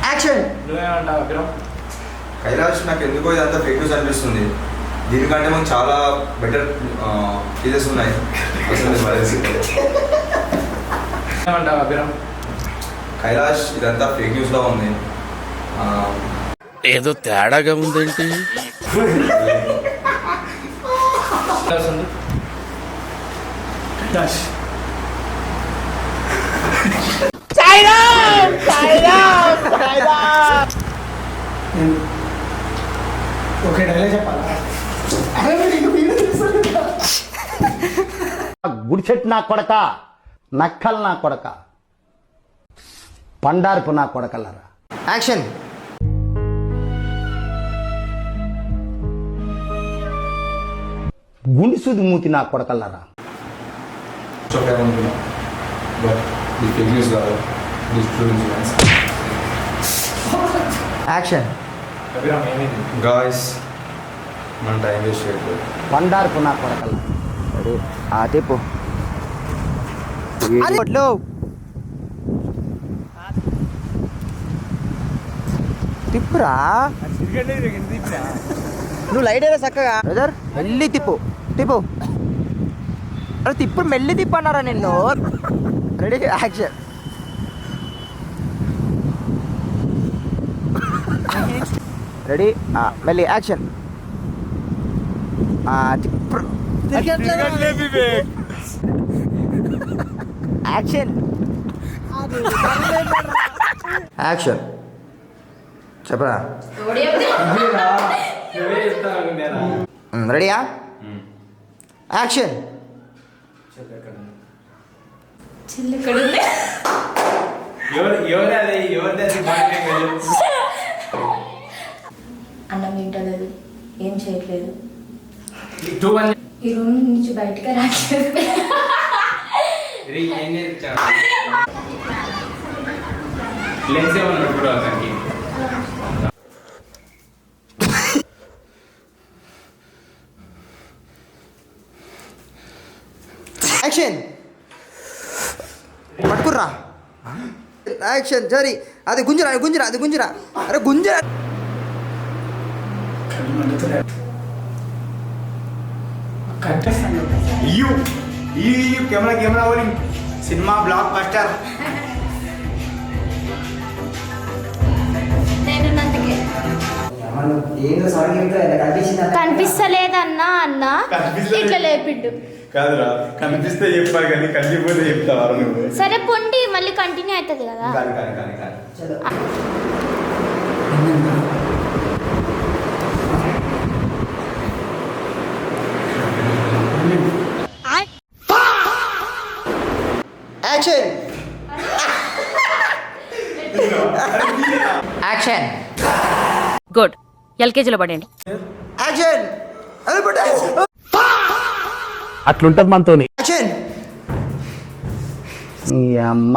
Action. నువ్వేమంటావు విక్రమ్? కైలాష్ నాకు ఎందుకో ఇదంతా ఫేక్ న్యూస్ అనిపిస్తుంది. దీనికంటే మాకు చాలా బెటర్ కేసెస్ ఉన్నాయి. అసలు ఏమంటావు విక్రమ్? కైలాష్ ఇదంతా ఫేక్ న్యూస్ లా ఉంది. ఏదో తేడాగా ఉందేంటి? ఓకే డైలాగ్ చెప్పాలా? గుడిచెట్టు నా కొడక, నక్కల్ నా కొడక, పండార్పు నా కొడకలరా. యాక్షన్. గుండిసూది మూతి నా కొడకలరా. చెప్పాలనుకున్నా బట్ ఇది ఫేక్ న్యూస్ కాదు, ఇది ట్రూ ఇన్సూరెన్స్. యాక్షన్. విక్రమ్ ఏమైంది? గాయస్ మన టైం వేస్ట్ చేయట్లేదు. పండార్పు నా కొడకలరా. తిప్పు తిప్పురా. నువ్వు లైట్ అయినా చక్కగా బ్రదర్ మెల్లి తిప్పు తిప్పు. అరే తిప్పుడు మెల్లి తిప్పు అన్నారా నిన్ను. Ready action. రెడీ మెల్లి యాక్షన్. తిప్పు యాక్షన్. యాక్షన్ చెప్పరా. రెడీయా యాక్షన్. అన్నం తింటలేదు, ఏం చేయట్లేదు, ఏం ఈ రూమ్ నుంచి బయటకు రాట్లేదు. లెన్స్ ఏమన్నా ఇప్పుడు అతనికి యాక్షన్. పట్టుకుర్రా యాక్షన్. సరే అది గుంజరా గుంజరా అది గుంజరా. అరే గుంజరా. కెమెరా కెమెరా ఓలింగ్ సినిమా బ్లాక్ బస్టర్. కనిపిస్తలేదన్నా అన్న ఇట్లా లేపిండు. కాదురా కనిపిస్తే చెప్పా కానీ కలిగిపోతే చెప్తావా నువ్వు? సరే పొండి మళ్ళీ కంటిన్యూ అవుతుంది కదా. కానీ కానీ కానీ కానీ యాక్షన్. యాక్షన్. గుడ్. ఎల్కేజీలో పడండి. యాక్షన్. అదే పట్టు. అట్లుంటది మనతోని. యాక్షన్. ఈ అమ్మ